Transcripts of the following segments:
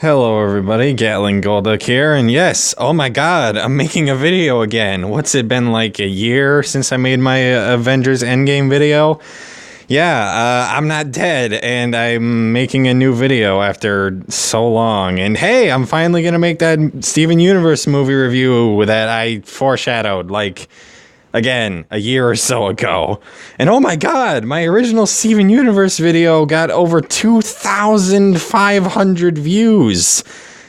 Hello everybody, Gatling Golduck here, and yes, oh my god, I'm making a video again. What's it been, like a year since I made my Avengers Endgame video? Yeah, I'm not dead, and I'm making a new video after so long. And hey, I'm finally gonna make that Steven Universe movie review that I foreshadowed, like, again, a year or so ago. And oh my god, my original Steven Universe video got over 2,500 views.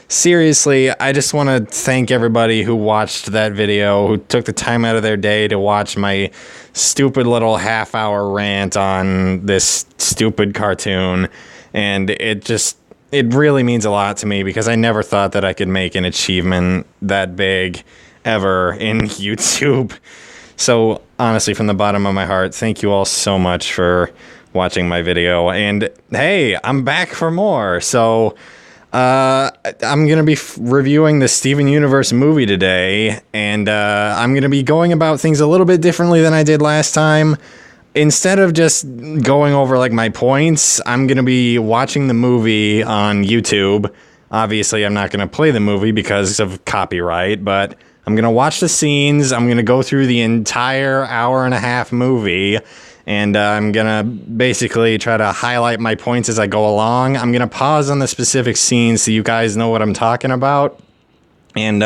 Seriously, I just want to thank everybody who watched that video, who took the time out of their day to watch my stupid little half-hour rant on this stupid cartoon. And it really means a lot to me because I never thought that I could make an achievement that big ever in YouTube. So, honestly, from the bottom of my heart, thank you all so much for watching my video. And, hey, I'm back for more. So, I'm going to be reviewing the Steven Universe movie today. And I'm going to be going about things a little bit differently than I did last time. Instead of just going over, like, my points, I'm going to be watching the movie on YouTube. Obviously, I'm not going to play the movie because of copyright, but I'm going to watch the scenes, I'm going to go through the entire hour-and-a-half movie, and I'm going to basically try to highlight my points as I go along. I'm going to pause on the specific scenes so you guys know what I'm talking about, and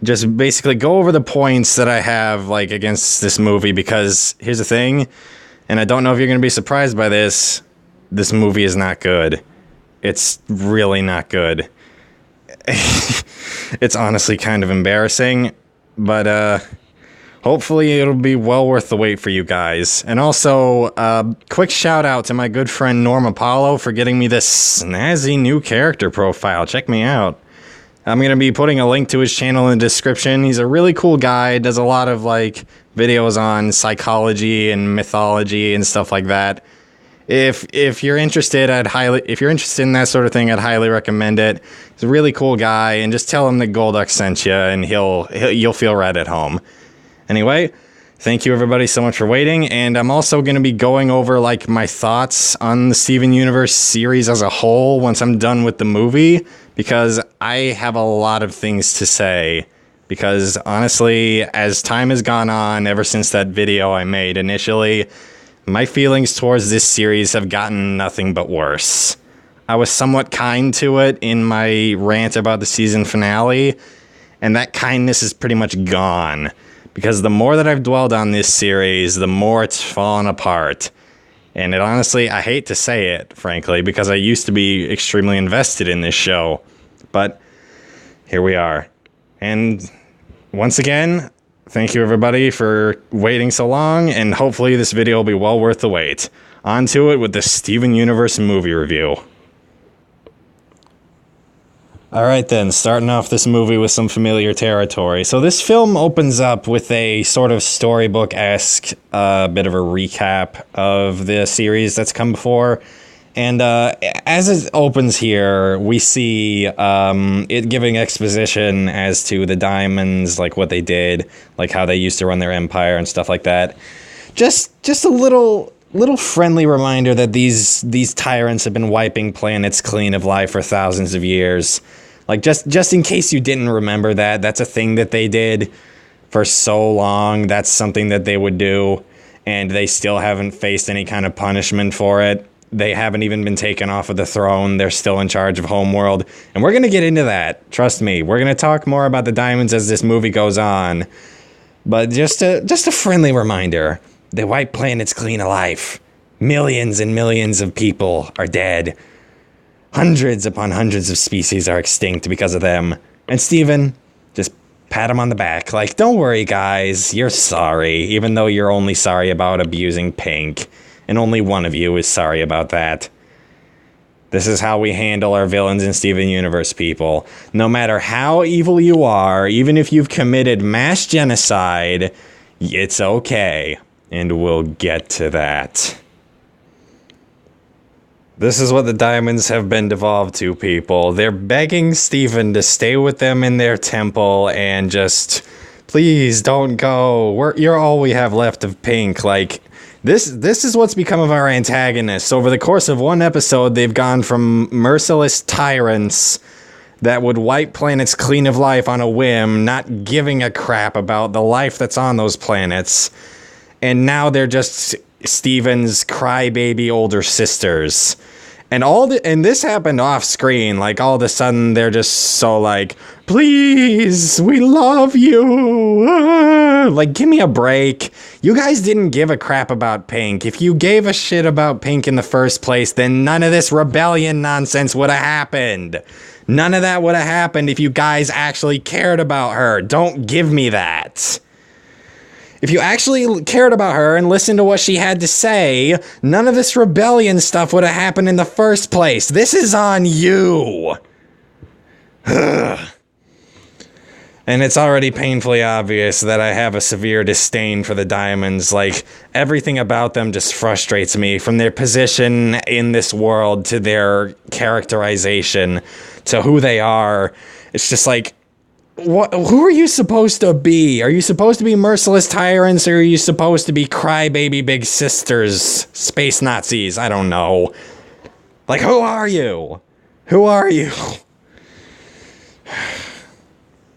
just basically go over the points that I have, like, against this movie, because here's the thing, and I don't know if you're going to be surprised by this movie is not good. It's really not good. It's honestly kind of embarrassing, but hopefully it'll be well worth the wait for you guys. And also, quick shout out to my good friend Norm Apollo for getting me this snazzy new character profile. Check me out. I'm going to be putting a link to his channel in the description. He's a really cool guy, does a lot of like videos on psychology and mythology and stuff like that. If you're interested, if you're interested in that sort of thing, I'd highly recommend it. He's a really cool guy, and just tell him that Golduck sent you, and you'll feel right at home. Anyway, thank you everybody so much for waiting, and I'm also going to be going over like my thoughts on the Steven Universe series as a whole once I'm done with the movie, because I have a lot of things to say. Because honestly, as time has gone on, ever since that video I made initially, my feelings towards this series have gotten nothing but worse. I was somewhat kind to it in my rant about the season finale, and that kindness is pretty much gone. Because the more that I've dwelled on this series, the more it's fallen apart. And honestly, I hate to say it, frankly, because I used to be extremely invested in this show. But here we are. And once again, thank you everybody for waiting so long, and hopefully this video will be well worth the wait. On to it with the Steven Universe movie review. Alright then, starting off this movie with some familiar territory. So this film opens up with a sort of storybook-esque bit of a recap of the series that's come before. And as it opens here, we see it giving exposition as to the Diamonds, like what they did, like how they used to run their empire and stuff like that. Just a little friendly reminder that these tyrants have been wiping planets clean of life for thousands of years. Like just in case you didn't remember that, that's a thing that they did for so long. That's something that they would do, and they still haven't faced any kind of punishment for it. They haven't even been taken off of the throne. They're still in charge of Homeworld. And we're going to get into that. Trust me. We're going to talk more about the Diamonds as this movie goes on. But just a friendly reminder. They wipe planets clean of life. Millions and millions of people are dead. Hundreds upon hundreds of species are extinct because of them. And Steven, just pat him on the back. Like, don't worry, guys. You're sorry. Even though you're only sorry about abusing Pink. And only one of you is sorry about that. This is how we handle our villains in Steven Universe, people. No matter how evil you are, even if you've committed mass genocide, it's okay. And we'll get to that. This is what the Diamonds have been devolved to, people. They're begging Steven to stay with them in their temple and just, please don't go. You're all we have left of Pink. Like, This is what's become of our antagonists. Over the course of one episode, they've gone from merciless tyrants that would wipe planets clean of life on a whim, not giving a crap about the life that's on those planets, and now they're just Steven's crybaby older sisters. And this happened off screen. Like, all of a sudden, they're just so like, please, we love you. Ah. Like, give me a break. You guys didn't give a crap about Pink. If you gave a shit about Pink in the first place, then none of this rebellion nonsense would have happened. None of that would have happened if you guys actually cared about her. Don't give me that. If you actually cared about her and listened to what she had to say, none of this rebellion stuff would have happened in the first place. This is on you. And it's already painfully obvious that I have a severe disdain for the Diamonds. Like, everything about them just frustrates me, from their position in this world to their characterization to who they are. It's just like, who are you supposed to be? Are you supposed to be merciless tyrants, or are you supposed to be crybaby big sisters, space Nazis? I don't know. Like, who are you? Who are you?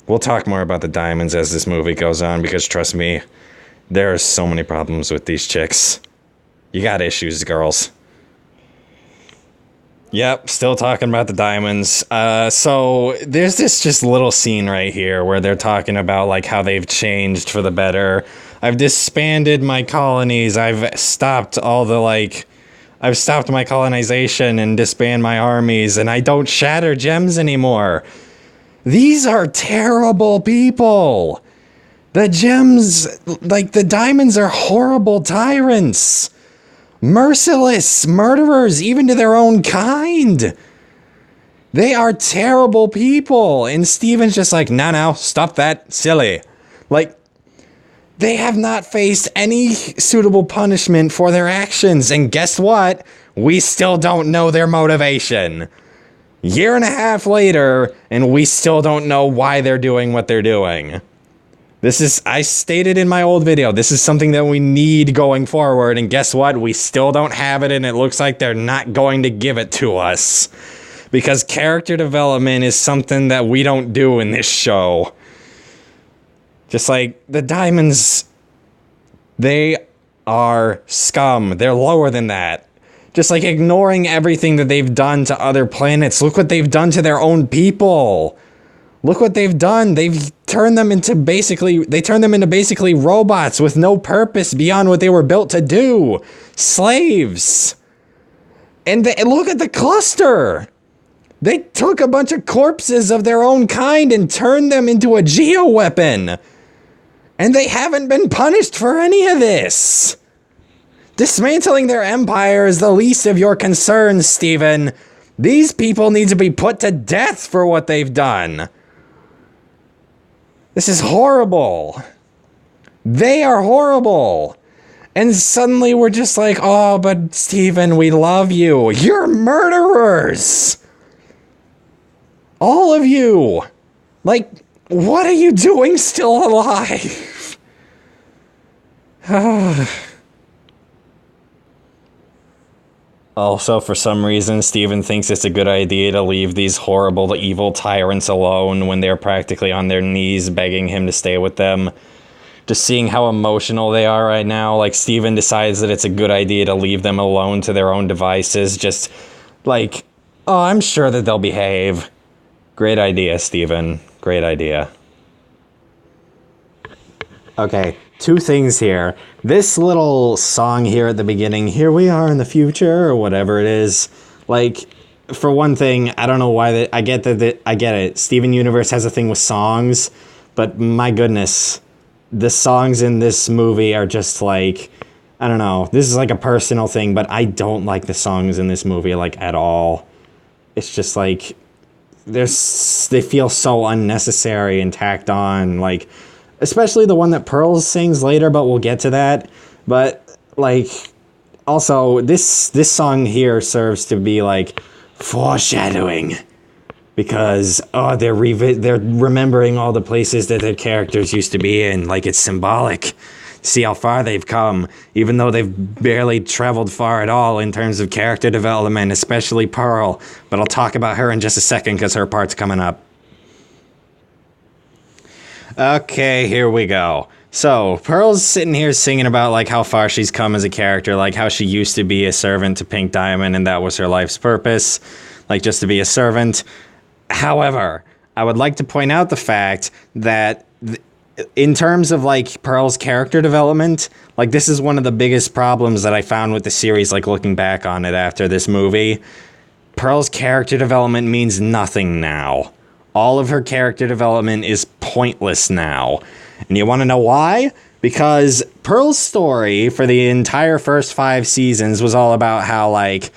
We'll talk more about the Diamonds as this movie goes on, because trust me, there are so many problems with these chicks. You got issues, girls. Yep, still talking about the Diamonds. So there's this just little scene right here where they're talking about like how they've changed for the better. I've disbanded my colonies. I've stopped my colonization and disband my armies, and I don't shatter gems anymore. These are terrible people. The gems, like the Diamonds, are horrible tyrants. Merciless murderers, even to their own kind. They are terrible people. And Steven's just like, no, stop that, silly. Like, they have not faced any suitable punishment for their actions. And guess what? We still don't know their motivation. Year and a half later, and we still don't know why they're doing what they're doing. I stated in my old video, this is something that we need going forward, and guess what? We still don't have it, and it looks like they're not going to give it to us. Because character development is something that we don't do in this show. Just like, the Diamonds, they are scum. They're lower than that. Just like ignoring everything that they've done to other planets. Look what they've done to their own people. Look what they've done. They've turned them into basically robots with no purpose beyond what they were built to do. Slaves. And look at the cluster. They took a bunch of corpses of their own kind and turned them into a geoweapon. And they haven't been punished for any of this. Dismantling their empire is the least of your concerns, Steven. These people need to be put to death for what they've done. This is horrible. They are horrible. And suddenly we're just like, oh, but Steven, we love you. You're murderers. All of you. Like, what are you doing still alive? Also, for some reason, Steven thinks it's a good idea to leave these horrible, evil tyrants alone when they're practically on their knees begging him to stay with them. Just seeing how emotional they are right now, like, Steven decides that it's a good idea to leave them alone to their own devices. Just, like, oh, I'm sure that they'll behave. Great idea, Steven. Great idea. Okay, two things here. This little song here at the beginning, here we are in the future, or whatever it is. Like, for one thing, I don't know why I get it. Steven Universe has a thing with songs, but my goodness, the songs in this movie are just like, I don't know. This is like a personal thing, but I don't like the songs in this movie, like, at all. It's just like, they feel so unnecessary and tacked on, like, especially the one that Pearl sings later, but we'll get to that. But, like, also, this song here serves to be, like, foreshadowing. Because, oh, they're remembering all the places that their characters used to be in. Like, it's symbolic. see how far they've come, even though they've barely traveled far at all in terms of character development, especially Pearl. But I'll talk about her in just a second because her part's coming up. Okay, here we go. So, Pearl's sitting here singing about, like, how far she's come as a character, like, how she used to be a servant to Pink Diamond, and that was her life's purpose, like, just to be a servant. However, I would like to point out the fact that in terms of, like, Pearl's character development, like, this is one of the biggest problems that I found with the series, like, looking back on it after this movie. Pearl's character development means nothing now. All of her character development is pointless now. And you want to know why? Because Pearl's story for the entire first 5 seasons was all about how, like,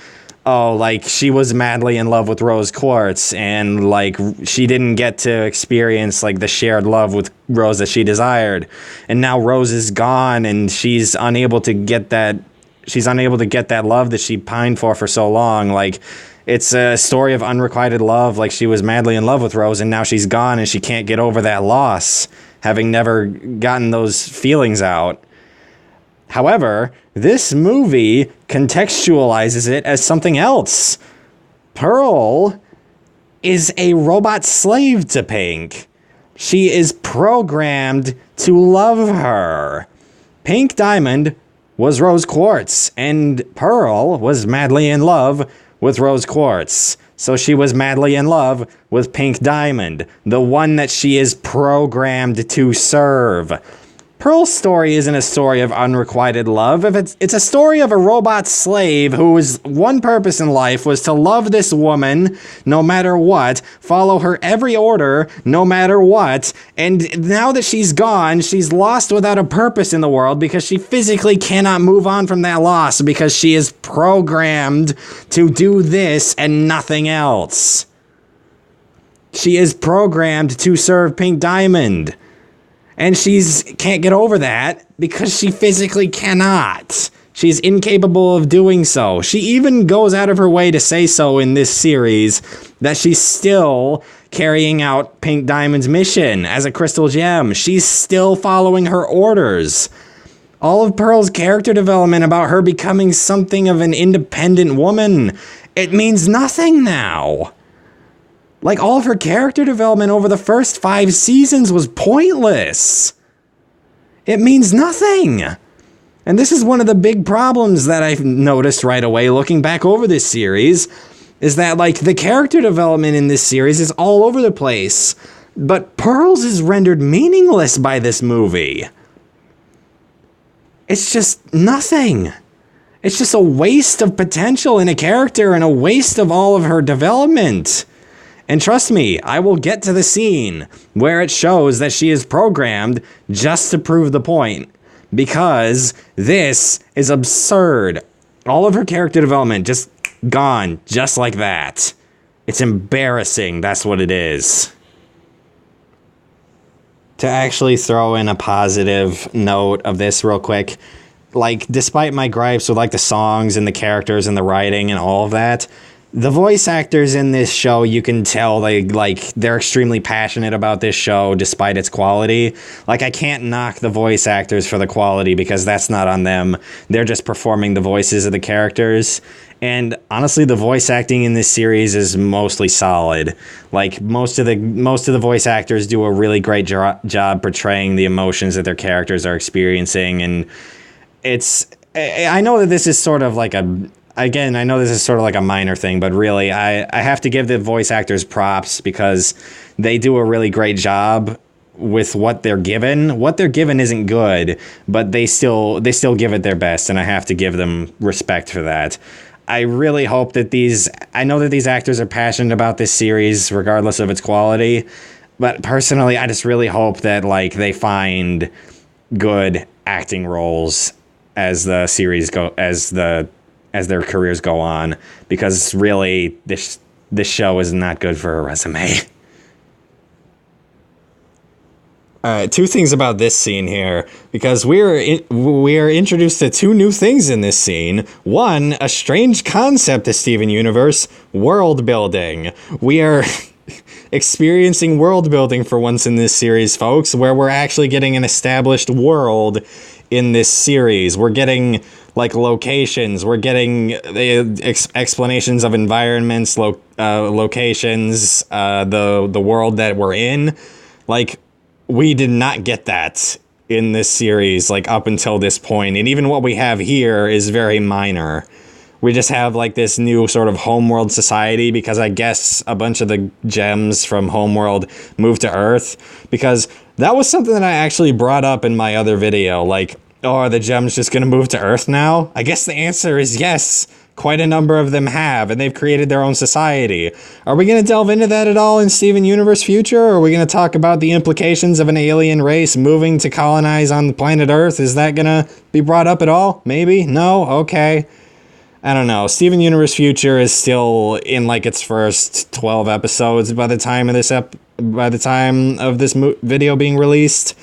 oh, like, she was madly in love with Rose Quartz, and, like, she didn't get to experience, like, the shared love with Rose that she desired. And now Rose is gone, and she's unable to get that love that she pined for so long. Like, it's a story of unrequited love. Like, she was madly in love with Rose, and now she's gone, and she can't get over that loss, having never gotten those feelings out. However, this movie contextualizes it as something else. Pearl is a robot slave to Pink. She is programmed to love her. Pink Diamond was Rose Quartz, and Pearl was madly in love with Rose Quartz. So she was madly in love with Pink Diamond, the one that she is programmed to serve. Pearl's story isn't a story of unrequited love. It's a story of a robot slave whose one purpose in life was to love this woman no matter what, follow her every order no matter what, and now that she's gone, she's lost without a purpose in the world because she physically cannot move on from that loss because she is programmed to do this and nothing else. She is programmed to serve Pink Diamond. And can't get over that because she physically cannot. She's incapable of doing so. She even goes out of her way to say so in this series that she's still carrying out Pink Diamond's mission as a crystal gem. She's still following her orders. All of Pearl's character development about her becoming something of an independent woman, it means nothing now. Like, all of her character development over the first 5 seasons was pointless. It means nothing. And this is one of the big problems that I've noticed right away looking back over this series, is that, like, the character development in this series is all over the place, but Pearl's is rendered meaningless by this movie. It's just nothing. It's just a waste of potential in a character and a waste of all of her development. And trust me, I will get to the scene where it shows that she is programmed just to prove the point. Because this is absurd. All of her character development just gone, just like that. It's embarrassing, that's what it is. To actually throw in a positive note of this real quick, like, despite my gripes with, like, the songs and the characters and the writing and all of that, the voice actors in this show, you can tell they're extremely passionate about this show despite its quality. Like, I can't knock the voice actors for the quality because that's not on them. They're just performing the voices of the characters. And honestly, the voice acting in this series is mostly solid. Like, most of the voice actors do a really great job portraying the emotions that their characters are experiencing. And I know that this is sort of like a minor thing, but really, I have to give the voice actors props because they do a really great job with what they're given. What they're given isn't good, but they still give it their best, and I have to give them respect for that. I really hope that I know that these actors are passionate about this series, regardless of its quality, but personally, I just really hope that, like, they find good acting roles as the series as their careers go on, because really this show is not good for a resume. All right, 2 things about this scene here, because we are introduced to 2 new things in this scene. One, a strange concept to Steven Universe, world building. We are experiencing world building for once in this series, folks, where we're actually getting an established world in this series. We're getting like locations, we're getting explanations of environments, locations, the world that we're in. Like, we did not get that in this series, like, up until this point. And even what we have here is very minor. We just have, like, this new sort of homeworld society because I guess a bunch of the gems from homeworld moved to Earth. Because that was something that I actually brought up in my other video. Like, oh, are the gems just going to move to Earth now? I guess the answer is yes. Quite a number of them have, and they've created their own society. Are we going to delve into that at all in Steven Universe Future? Or are we going to talk about the implications of an alien race moving to colonize on the planet Earth? Is that going to be brought up at all? Maybe? No? Okay. I don't know. Steven Universe Future is still in like its first 12 episodes by the time of this video being released.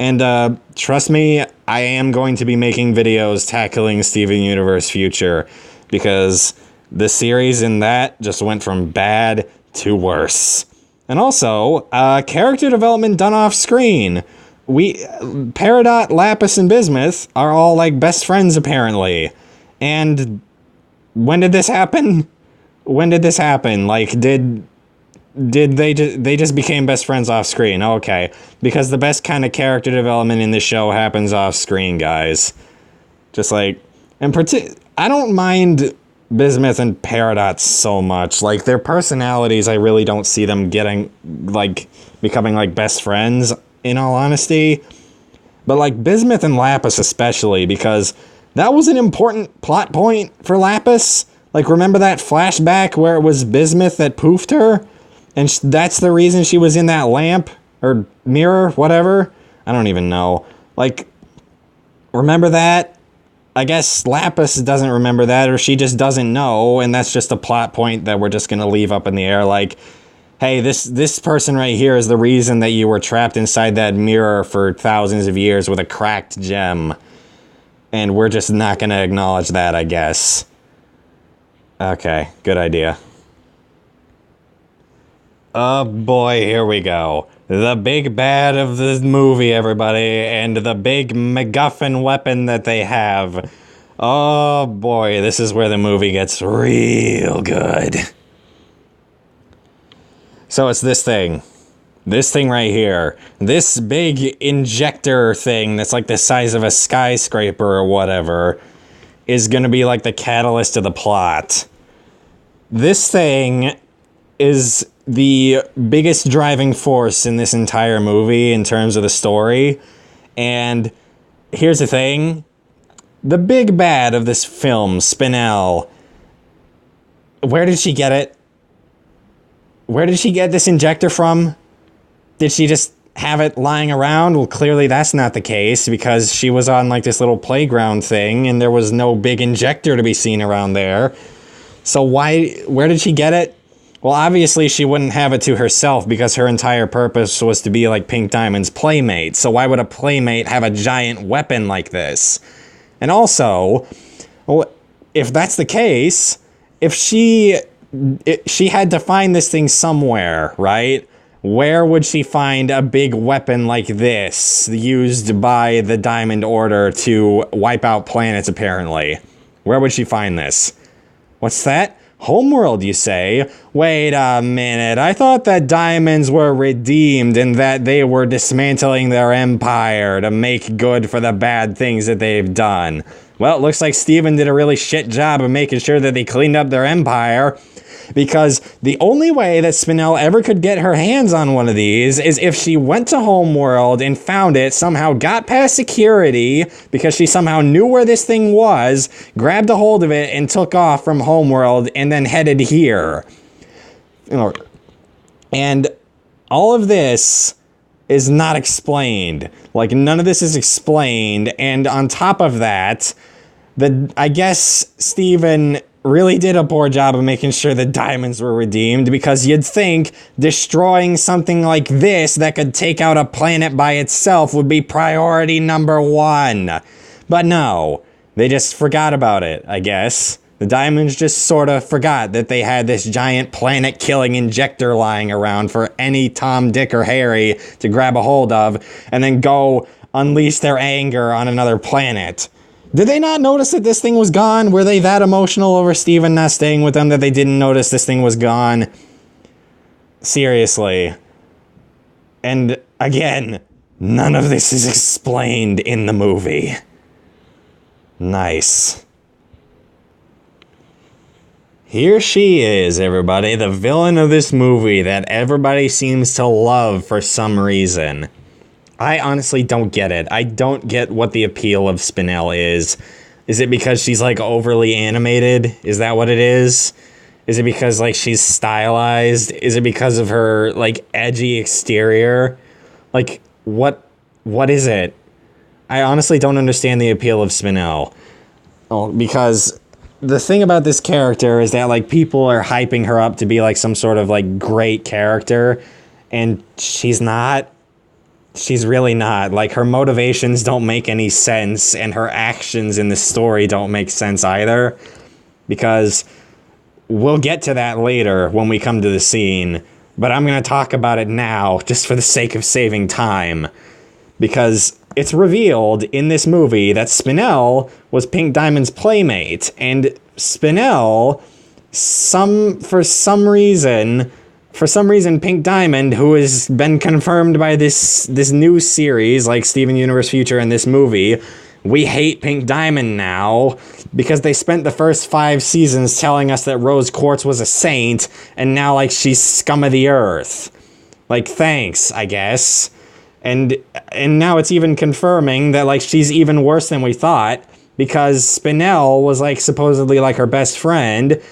And trust me, I am going to be making videos tackling Steven Universe Future because the series in that just went from bad to worse. And also, character development done off screen. Peridot, Lapis, and Bismuth are all like best friends apparently. And when did this happen? Like, did they just became best friends off screen? Okay, because the best kind of character development in this show happens off screen, guys. Just like, I don't mind Bismuth and Peridot so much. Like, their personalities, I really don't see them becoming like best friends, in all honesty. But like Bismuth and Lapis especially, because that was an important plot point for Lapis. Like, remember that flashback where it was Bismuth that poofed her? And that's the reason she was in that lamp? Or mirror? Whatever? I don't even know. Like, remember that? I guess Lapis doesn't remember that, or she just doesn't know, and that's just a plot point that we're just gonna leave up in the air. Like, hey, this person right here is the reason that you were trapped inside that mirror for thousands of years with a cracked gem. And we're just not going to acknowledge that, I guess. Okay, good idea. Oh boy, here we go. The big bad of the movie, everybody, and the big MacGuffin weapon that they have. Oh boy, this is where the movie gets real good. So it's this thing. This thing right here. This big injector thing that's like the size of a skyscraper or whatever is going to be like the catalyst of the plot. This thing is the biggest driving force in this entire movie in terms of the story. And here's the thing. The big bad of this film, Spinel, where did she get it? Where did she get this injector from? Did she just have it lying around? Well, clearly that's not the case because she was on like this little playground thing and there was no big injector to be seen around there. So where did she get it? Well, obviously she wouldn't have it to herself because her entire purpose was to be like Pink Diamond's playmate. So why would a playmate have a giant weapon like this? And also, if that's the case, if she had to find this thing somewhere, right? Where would she find a big weapon like this used by the Diamond Order to wipe out planets, apparently? Where would she find this? What's that? Homeworld, you say? Wait a minute. I thought that diamonds were redeemed and that they were dismantling their empire to make good for the bad things that they've done. Well, it looks like Steven did a really shit job of making sure that they cleaned up their empire. Because the only way that Spinel ever could get her hands on one of these is if she went to Homeworld and found it, somehow got past security, because she somehow knew where this thing was, grabbed a hold of it, and took off from Homeworld, and then headed here. And all of this is not explained. Like, none of this is explained, and on top of that, I guess Steven really did a poor job of making sure the diamonds were redeemed, because you'd think destroying something like this that could take out a planet by itself would be priority number one. But no, they just forgot about it, I guess. The diamonds just sort of forgot that they had this giant planet-killing injector lying around for any Tom, Dick, or Harry to grab a hold of, and then go unleash their anger on another planet. Did they not notice that this thing was gone? Were they that emotional over Steven not staying with them that they didn't notice this thing was gone? Seriously. And again, none of this is explained in the movie. Nice. Here she is, everybody, the villain of this movie that everybody seems to love for some reason. I honestly don't get it. I don't get what the appeal of Spinel is. Is it because she's, like, overly animated? Is that what it is? Is it because, like, she's stylized? Is it because of her, like, edgy exterior? Like, what is it? I honestly don't understand the appeal of Spinel. Well, because the thing about this character is that, like, people are hyping her up to be, like, some sort of, like, great character, and she's not. She's really not. Like, her motivations don't make any sense, and her actions in the story don't make sense either. Because we'll get to that later when we come to the scene, but I'm going to talk about it now, just for the sake of saving time. Because it's revealed in this movie that Spinel was Pink Diamond's playmate, and Spinel, for some reason, Pink Diamond, who has been confirmed by this new series, like Steven Universe Future and this movie, we hate Pink Diamond now, because they spent the first 5 seasons telling us that Rose Quartz was a saint, and now, like, she's scum of the earth. Like, thanks, I guess. And now it's even confirming that, like, she's even worse than we thought, because Spinel was, like, supposedly, like, her best friend,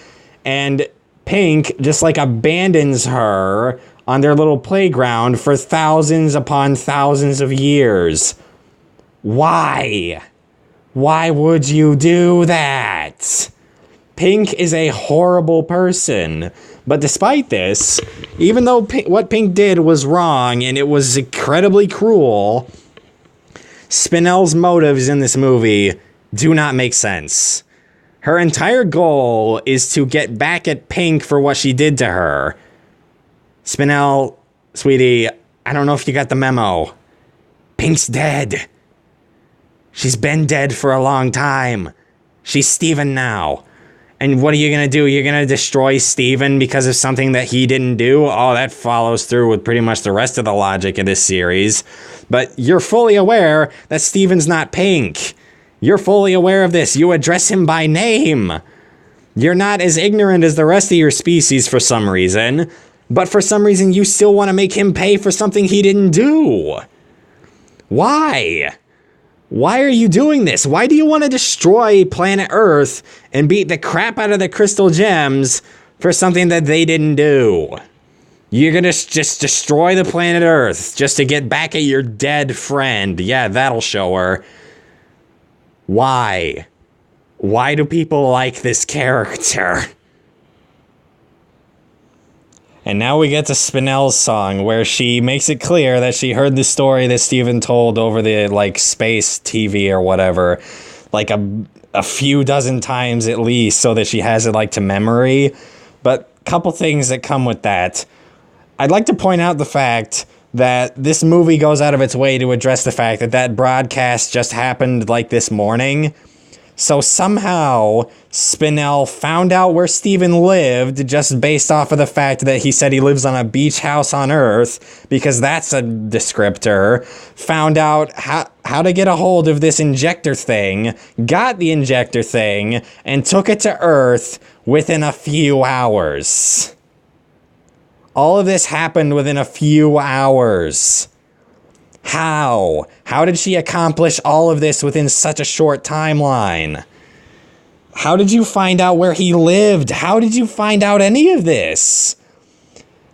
and Pink just, like, abandons her on their little playground for thousands upon thousands of years. Why? Why would you do that? Pink is a horrible person. But despite this, even though what Pink did was wrong and it was incredibly cruel, Spinel's motives in this movie do not make sense. Her entire goal is to get back at Pink for what she did to her. Spinel, sweetie, I don't know if you got the memo. Pink's dead. She's been dead for a long time. She's Steven now. And what are you going to do? You're going to destroy Steven because of something that he didn't do? Oh, that follows through with pretty much the rest of the logic of this series. But you're fully aware that Steven's not Pink. You're fully aware of this. You address him by name. You're not as ignorant as the rest of your species for some reason, but for some reason you still want to make him pay for something he didn't do. Why? Why are you doing this? Why do you want to destroy planet Earth and beat the crap out of the crystal gems for something that they didn't do? You're gonna just destroy the planet Earth just to get back at your dead friend. Yeah, that'll show her. Why? Why do people like this character? And now we get to Spinel's song, where she makes it clear that she heard the story that Steven told over the, like, space TV or whatever, like, a few dozen times at least, so that she has it, like, to memory. But a couple things that come with that. I'd like to point out the fact that this movie goes out of its way to address the fact that that broadcast just happened, like, this morning. So somehow Spinel found out where Steven lived just based off of the fact that he said he lives on a beach house on Earth, because that's a descriptor, found out how to get a hold of this injector thing, got the injector thing, and took it to Earth within a few hours. All of this happened within a few hours. How? How did she accomplish all of this within such a short timeline? How did you find out where he lived? How did you find out any of this?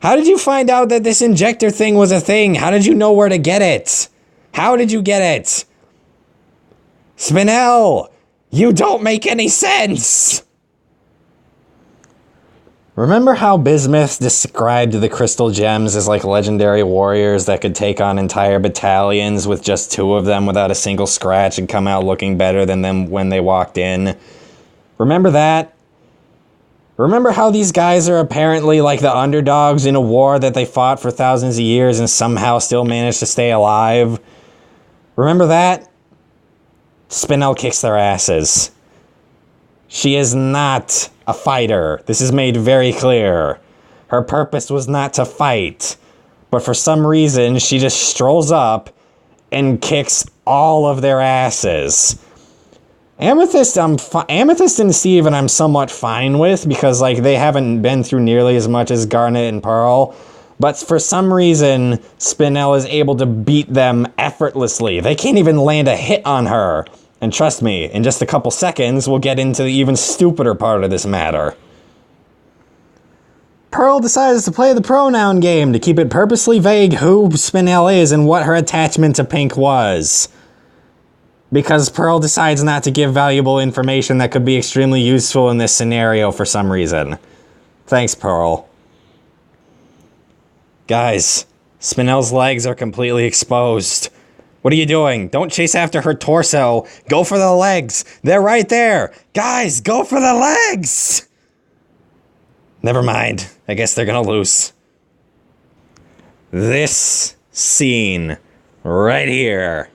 How did you find out that this injector thing was a thing? How did you know where to get it? How did you get it? Spinel, you don't make any sense! Remember how Bismuth described the crystal gems as like legendary warriors that could take on entire battalions with just 2 of them without a single scratch and come out looking better than them when they walked in? Remember that? Remember how these guys are apparently like the underdogs in a war that they fought for thousands of years and somehow still managed to stay alive? Remember that? Spinel kicks their asses. She is not a fighter. This is made very clear. Her purpose was not to fight. But for some reason, she just strolls up and kicks all of their asses. Amethyst and Steven I'm somewhat fine with because, like, they haven't been through nearly as much as Garnet and Pearl. But for some reason, Spinel is able to beat them effortlessly. They can't even land a hit on her. And trust me, in just a couple seconds, we'll get into the even stupider part of this matter. Pearl decides to play the pronoun game to keep it purposely vague who Spinel is and what her attachment to Pink was. Because Pearl decides not to give valuable information that could be extremely useful in this scenario for some reason. Thanks, Pearl. Guys, Spinel's legs are completely exposed. What are you doing? Don't chase after her torso. Go for the legs. They're right there. Guys, go for the legs. Never mind. I guess they're gonna lose. This scene right here.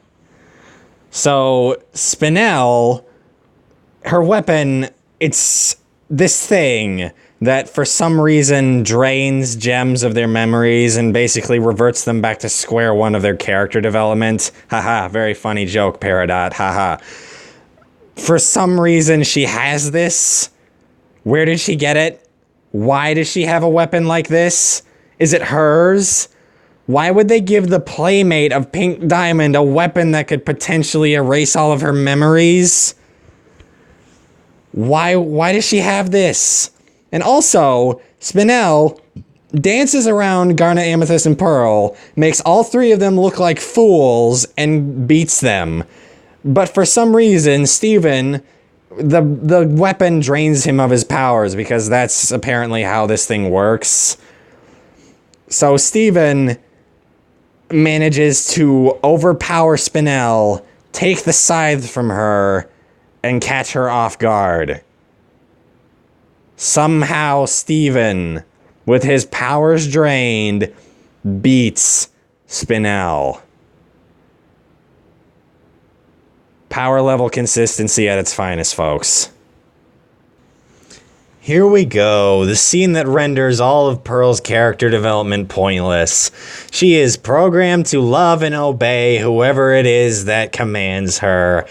So, Spinel, her weapon, it's this thing that for some reason drains gems of their memories and basically reverts them back to square one of their character development. Haha, very funny joke, Peridot, haha. For some reason, she has this. Where did she get it? Why does she have a weapon like this? Is it hers? Why would they give the playmate of Pink Diamond a weapon that could potentially erase all of her memories? Why does she have this? And also, Spinel dances around Garnet, Amethyst, and Pearl, makes all three of them look like fools, and beats them. But for some reason, Steven, the weapon drains him of his powers, because that's apparently how this thing works. So Steven manages to overpower Spinel, take the scythe from her, and catch her off guard. Somehow Steven, with his powers drained, beats Spinel. Power level consistency at its finest, folks. Here we go, the scene that renders all of Pearl's character development pointless. She is programmed to love and obey whoever it is that commands her.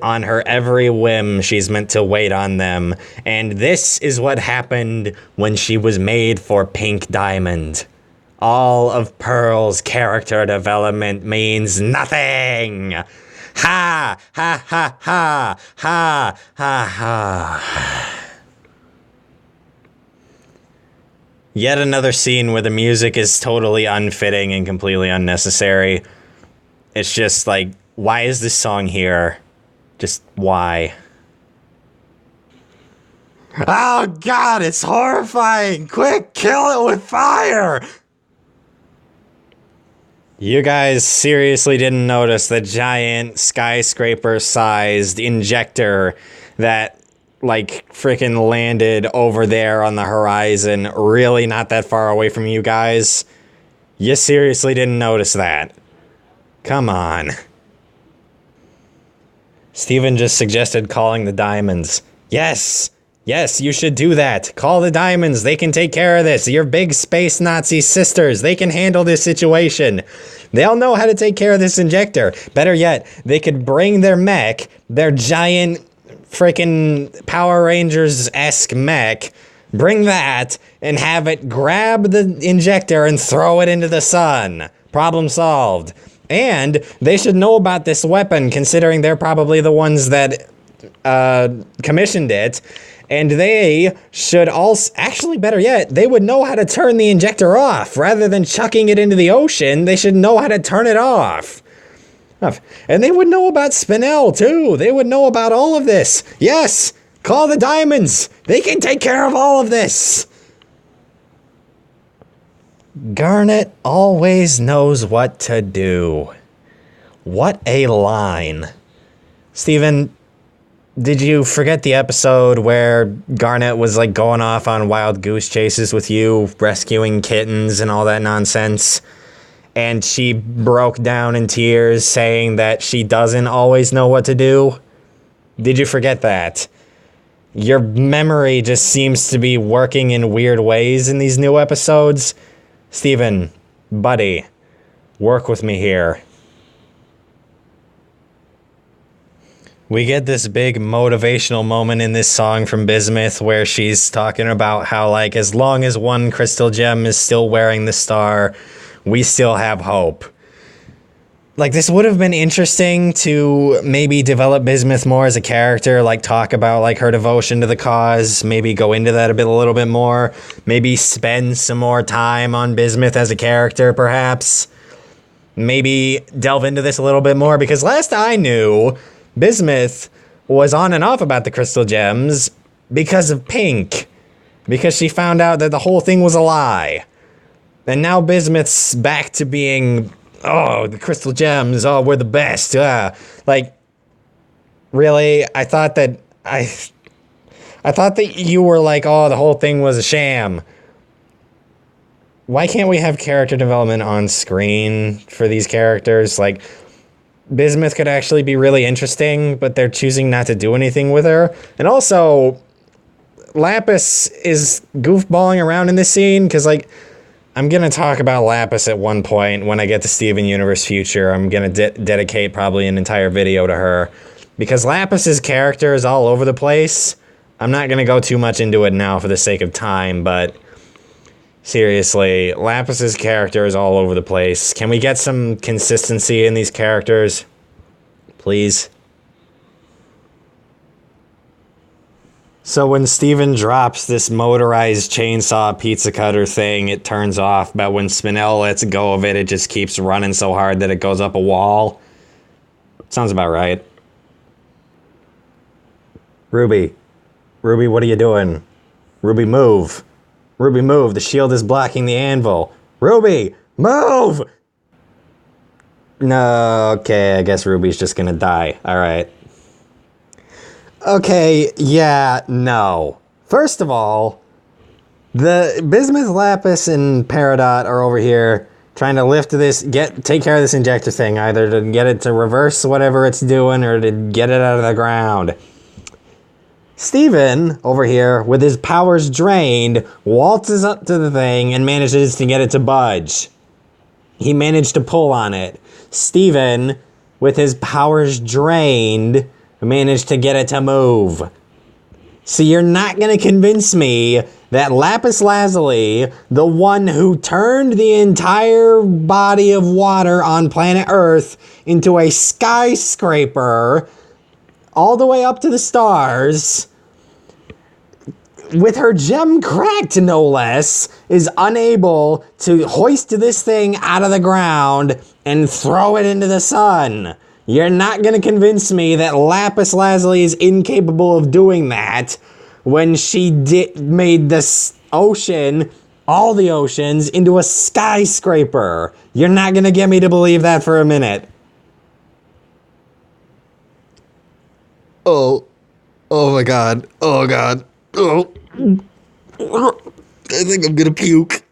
On her every whim, she's meant to wait on them. And this is what happened when she was made for Pink Diamond. All of Pearl's character development means nothing. Ha! Ha ha ha! Ha ha ha! Yet another scene where the music is totally unfitting and completely unnecessary. It's just like, why is this song here? Just why? Oh god, it's horrifying! Quick, kill it with fire! You guys seriously didn't notice the giant skyscraper-sized injector that, like, freaking landed over there on the horizon, really not that far away from you guys? You seriously didn't notice that? Come on. Steven just suggested calling the Diamonds. Yes! Yes, you should do that. Call the Diamonds. They can take care of this. Your big space Nazi sisters. They can handle this situation. They'll know how to take care of this injector. Better yet, they could bring their mech, their giant freaking Power Rangers-esque mech, bring that, and have it grab the injector and throw it into the sun. Problem solved. And they should know about this weapon, considering they're probably the ones that commissioned it. And they should also, actually better yet, they would know how to turn the injector off. Rather than chucking it into the ocean, they should know how to turn it off. And they would know about Spinel, too. They would know about all of this. Yes, call the Diamonds. They can take care of all of this. Garnet always knows what to do. What a line. Steven, did you forget the episode where Garnet was like going off on wild goose chases with you, rescuing kittens and all that nonsense? and she broke down in tears saying that she doesn't always know what to do? Did you forget that? Your memory just seems to be working in weird ways in these new episodes. Steven, buddy, work with me here. We get this big motivational moment in this song from Bismuth where she's talking about how, like, as long as one crystal gem is still wearing the star, we still have hope. Like, this would have been interesting to maybe develop Bismuth more as a character, like, talk about, like, her devotion to the cause, maybe go into that a little bit more, maybe spend some more time on Bismuth as a character, perhaps. Maybe delve into this a little bit more, because last I knew, Bismuth was on and off about the crystal gems because of Pink, because she found out that the whole thing was a lie. And now Bismuth's back to being, oh, the crystal gems, oh, we're the best. Like, really? I thought that you were like, oh, the whole thing was a sham. Why can't we have character development on screen for these characters? Like, Bismuth could actually be really interesting, but they're choosing not to do anything with her. And also, Lapis is goofballing around in this scene, because, like, I'm going to talk about Lapis at one point when I get to Steven Universe Future. I'm going to dedicate probably an entire video to her, because Lapis's character is all over the place. I'm not going to go too much into it now for the sake of time, but seriously, Lapis's character is all over the place. Can we get some consistency in these characters? Please. So when Steven drops this motorized chainsaw pizza cutter thing, it turns off, but when Spinel lets go of it, it just keeps running so hard that it goes up a wall. Sounds about right. Ruby. Ruby, what are you doing? Ruby, move. Ruby, move. The shield is blocking the anvil. Ruby, move! No, okay, I guess Ruby's just gonna die. Alright. Okay, yeah, no. First of all, the Bismuth, Lapis, and Peridot are over here trying to lift this, take care of this injector thing, either to get it to reverse whatever it's doing or to get it out of the ground. Steven, over here, with his powers drained, waltzes up to the thing and manages to get it to budge. He managed to pull on it. Steven, with his powers drained, managed to get it to move. So you're not going to convince me that Lapis Lazuli, the one who turned the entire body of water on planet Earth into a skyscraper all the way up to the stars, with her gem cracked no less, is unable to hoist this thing out of the ground and throw it into the sun. You're not going to convince me that Lapis Lazuli is incapable of doing that when she made this ocean, all the oceans, into a skyscraper. You're not going to get me to believe that for a minute. Oh my god. Oh god. Oh. I think I'm gonna puke.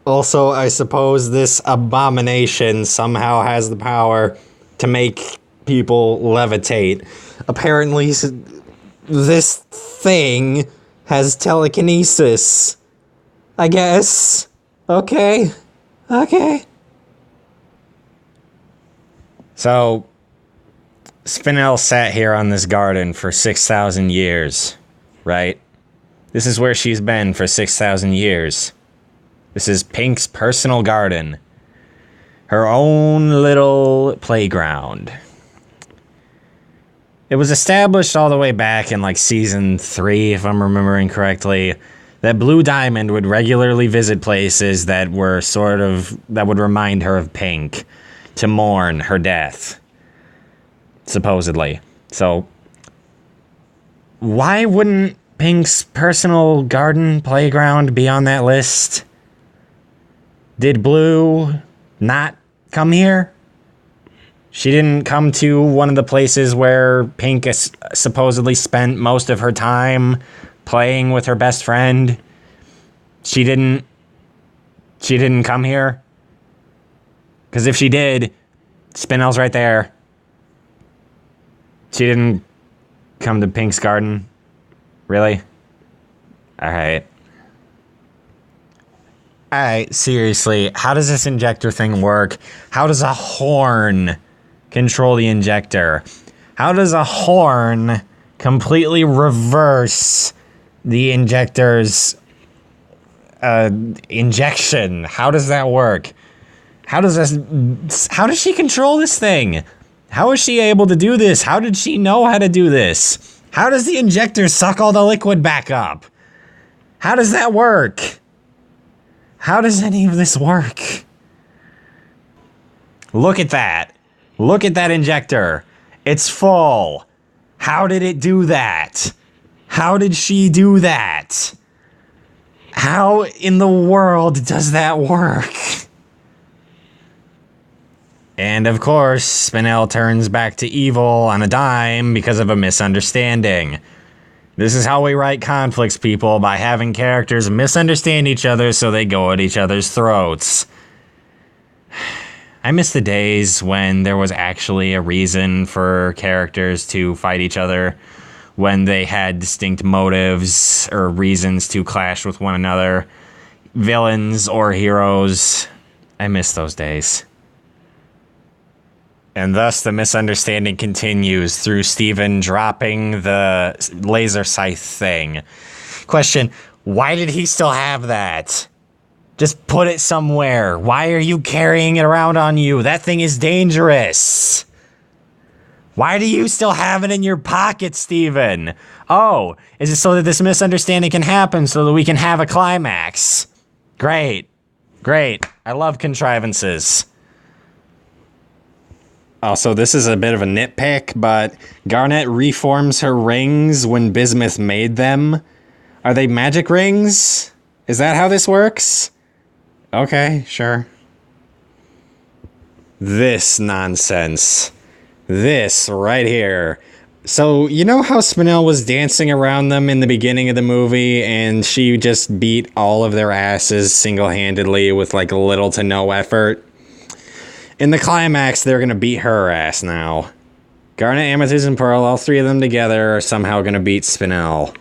Also, I suppose this abomination somehow has the power to make people levitate. Apparently, this thing has telekinesis. I guess. Okay. So, Spinel sat here on this garden for 6,000 years, right? This is where she's been for 6,000 years. This is Pink's personal garden. Her own little playground. It was established all the way back in like season 3, if I'm remembering correctly, that Blue Diamond would regularly visit places that were that would remind her of Pink, to mourn her death. Supposedly. So, why wouldn't Pink's personal garden playground be on that list? Did Blue not come here? She didn't come to one of the places where Pink supposedly spent most of her time playing with her best friend. She didn't She didn't come here? Because if she did, Spinel's right there. She didn't come to Pink's garden? Really? Alright. Alright, seriously, how does this injector thing work? How does a horn control the injector? How does a horn completely reverse the injector's injection? How does that work? How does she control this thing? How is she able to do this? How did she know how to do this? How does the injector suck all the liquid back up? How does that work? How does any of this work? Look at that. Look at that injector. It's full. How did it do that? How did she do that? How in the world does that work? And of course, Spinel turns back to evil on a dime because of a misunderstanding. This is how we write conflicts, people, by having characters misunderstand each other so they go at each other's throats. I miss the days when there was actually a reason for characters to fight each other, when they had distinct motives or reasons to clash with one another, villains or heroes. I miss those days. And thus the misunderstanding continues through Steven dropping the laser scythe thing. Question, why did he still have that? Just put it somewhere. Why are you carrying it around on you? That thing is dangerous. Why do you still have it in your pocket, Steven? Oh, is it so that this misunderstanding can happen so that we can have a climax? Great. Great. I love contrivances. Also, this is a bit of a nitpick, but Garnet reforms her rings when Bismuth made them. Are they magic rings? Is that how this works? Okay, sure. This nonsense. This right here. So, you know how Spinel was dancing around them in the beginning of the movie and she just beat all of their asses single-handedly with like little to no effort? In the climax, they're going to beat her ass now. Garnet, Amethyst, and Pearl, all three of them together, are somehow going to beat Spinel.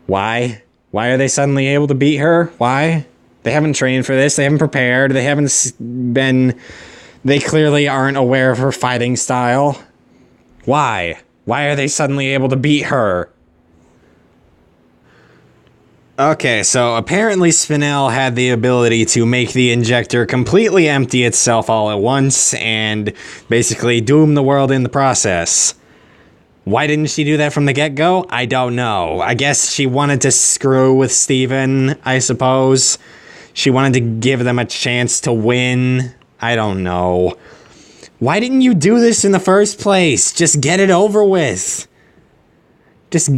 Why? Why are they suddenly able to beat her? Why? They haven't trained for this. They haven't prepared. They haven't been... They clearly aren't aware of her fighting style. Why? Why are they suddenly able to beat her? Okay, so apparently Spinel had the ability to make the injector completely empty itself all at once and basically doom the world in the process. Why didn't she do that from the get-go? I don't know. I guess she wanted to screw with Steven, I suppose. She wanted to give them a chance to win. I don't know. Why didn't you do this in the first place? Just get it over with. Just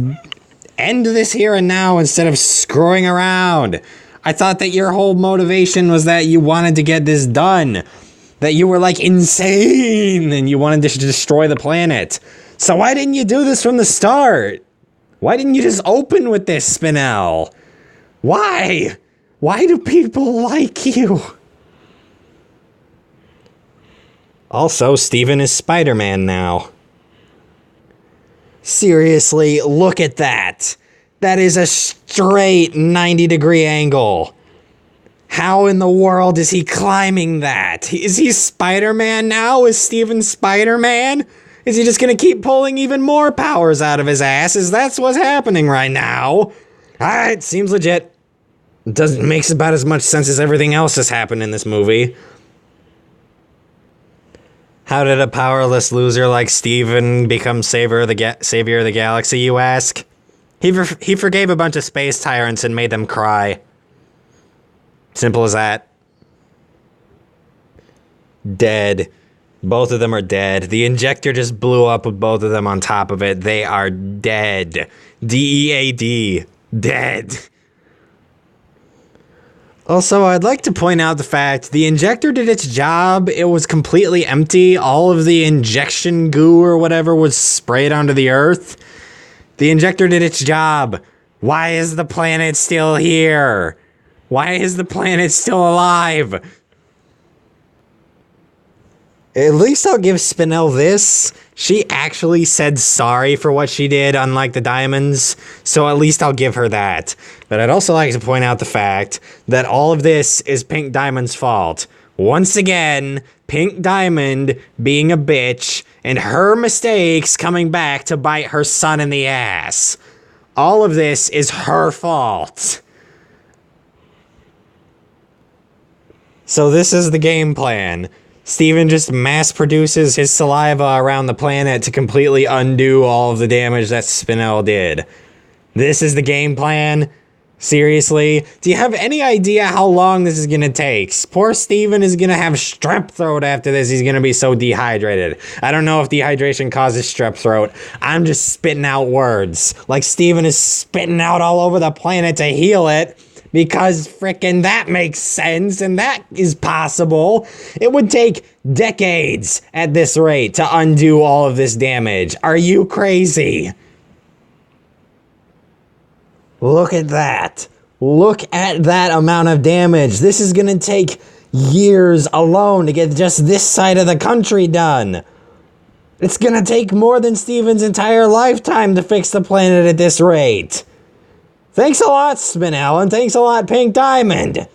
end this here and now instead of screwing around. I thought that your whole motivation was that you wanted to get this done. That you were like insane and you wanted to destroy the planet. So why didn't you do this from the start? Why didn't you just open with this, Spinel? Why? Why do people like you? Also, Steven is Spider-Man now. Seriously, look at that. That is a straight 90-degree angle. How in the world is he climbing that? Is he Spider-Man now? Is Steven Spider-Man? Is he just gonna keep pulling even more powers out of his ass? That's what's happening right now. Alright, seems legit. Makes about as much sense as everything else that's happened in this movie. How did a powerless loser like Steven become savior of the galaxy, you ask? He forgave a bunch of space tyrants and made them cry. Simple as that. Dead. Both of them are dead. The injector just blew up with both of them on top of it. They are dead. D-E-A-D. Dead. Also, I'd like to point out the fact the injector did its job. It was completely empty. All of the injection goo or whatever was sprayed onto the Earth. The injector did its job. Why is the planet still here? Why is the planet still alive? At least I'll give Spinel this. She actually said sorry for what she did, unlike the diamonds, so at least I'll give her that. But I'd also like to point out the fact that all of this is Pink Diamond's fault. Once again, Pink Diamond being a bitch, and her mistakes coming back to bite her son in the ass. All of this is her fault. So this is the game plan. Steven just mass produces his saliva around the planet to completely undo all of the damage that Spinel did. This is the game plan? Seriously? Do you have any idea how long this is gonna take? Poor Steven is gonna have strep throat after this. He's gonna be so dehydrated. I don't know if dehydration causes strep throat. I'm just spitting out words. Like Steven is spitting out all over the planet to heal it. Because frickin' that makes sense, and that is possible. It would take decades at this rate to undo all of this damage. Are you crazy? Look at that. Look at that amount of damage. This is gonna take years alone to get just this side of the country done. It's gonna take more than Steven's entire lifetime to fix the planet at this rate. Thanks a lot, Spinel, and thanks a lot, Pink Diamond.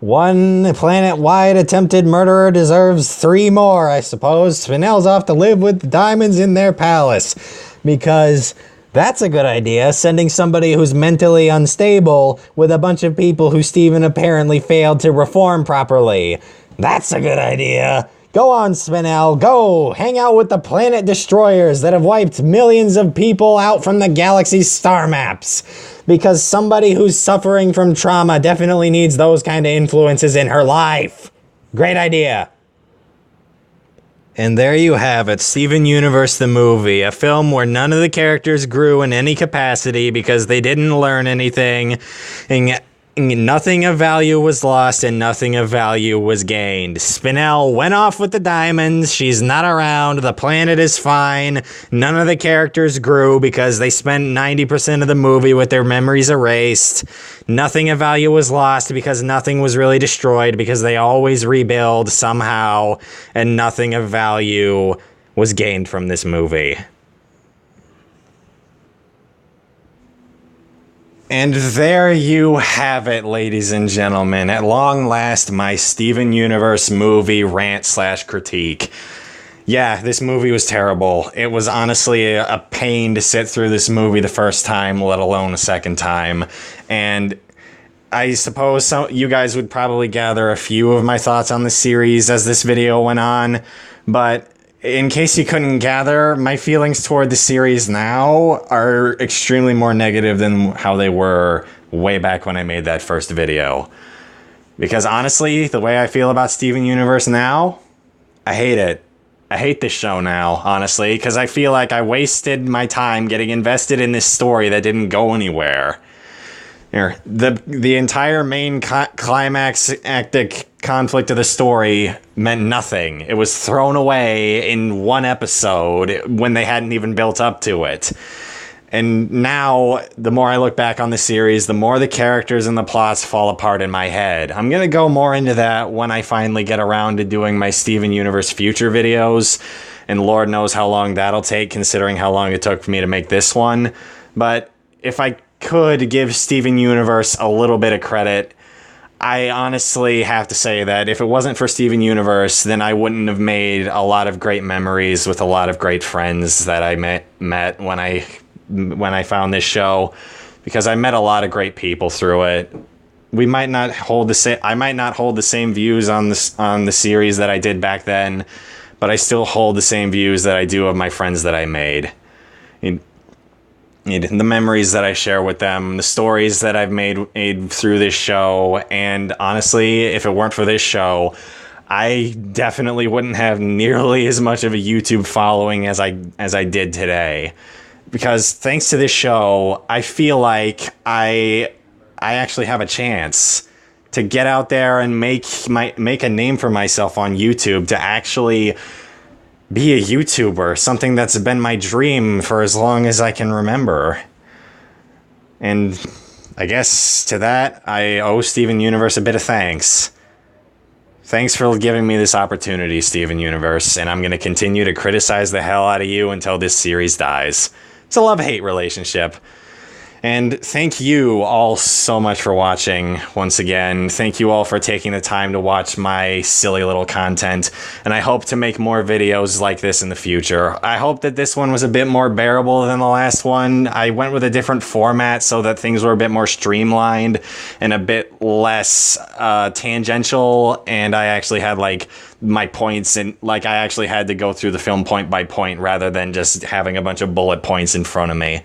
One planet-wide attempted murderer deserves 3 more, I suppose. Spinel's off to live with the diamonds in their palace. Because that's a good idea, sending somebody who's mentally unstable with a bunch of people who Steven apparently failed to reform properly. That's a good idea. Go on, Spinel, go! Hang out with the planet destroyers that have wiped millions of people out from the galaxy's star maps. Because somebody who's suffering from trauma definitely needs those kind of influences in her life. Great idea. And there you have it, Steven Universe the movie, a film where none of the characters grew in any capacity because they didn't learn anything, and nothing of value was lost and nothing of value was gained. Spinel went off with the diamonds. She's not around. The planet is fine. None of the characters grew because they spent 90% of the movie with their memories erased. Nothing of value was lost because nothing was really destroyed because they always rebuild somehow, and nothing of value was gained from this movie. And there you have it, ladies and gentlemen. At long last, my Steven Universe movie rant/critique. Yeah, this movie was terrible. It was honestly a pain to sit through this movie the first time, let alone a second time. And I suppose you guys would probably gather a few of my thoughts on the series as this video went on. But in case you couldn't gather, my feelings toward the series now are extremely more negative than how they were way back when I made that first video. Because honestly, the way I feel about Steven Universe now, I hate it. I hate this show now, honestly, because I feel like I wasted my time getting invested in this story that didn't go anywhere. The entire main climactic conflict of the story meant nothing. It was thrown away in one episode when they hadn't even built up to it. And now, the more I look back on the series, the more the characters and the plots fall apart in my head. I'm going to go more into that when I finally get around to doing my Steven Universe future videos. And Lord knows how long that'll take, considering how long it took for me to make this one. But if I could give Steven Universe a little bit of credit, I honestly have to say that if it wasn't for Steven Universe, then I wouldn't have made a lot of great memories with a lot of great friends that I met when I found this show, because I met a lot of great people through it. I might not hold the same views on the series that I did back then, but I still hold the same views that I do of my friends that I made. The memories that I share with them, the stories that I've made through this show, and honestly, if it weren't for this show, I definitely wouldn't have nearly as much of a YouTube following as I did today. Because thanks to this show, I feel like I actually have a chance to get out there and make a name for myself on YouTube, to actually be a YouTuber, something that's been my dream for as long as I can remember. And I guess to that, I owe Steven Universe a bit of thanks. Thanks for giving me this opportunity, Steven Universe, and I'm going to continue to criticize the hell out of you until this series dies. It's a love-hate relationship. And thank you all so much for watching once again. Thank you all for taking the time to watch my silly little content. And I hope to make more videos like this in the future. I hope that this one was a bit more bearable than the last one. I went with a different format so that things were a bit more streamlined and a bit less tangential. And I actually had like my points, and like I actually had to go through the film point by point rather than just having a bunch of bullet points in front of me.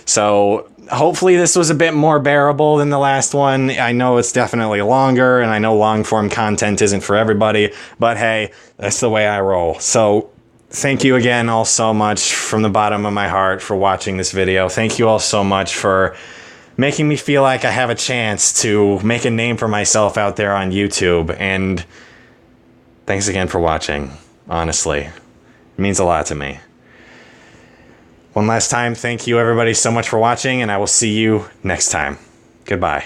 So hopefully this was a bit more bearable than the last one. I know it's definitely longer, and I know long-form content isn't for everybody, but hey, that's the way I roll. So thank you again all so much from the bottom of my heart for watching this video. Thank you all so much for making me feel like I have a chance to make a name for myself out there on YouTube. And thanks again for watching, honestly. It means a lot to me. One last time, thank you everybody so much for watching, and I will see you next time. Goodbye.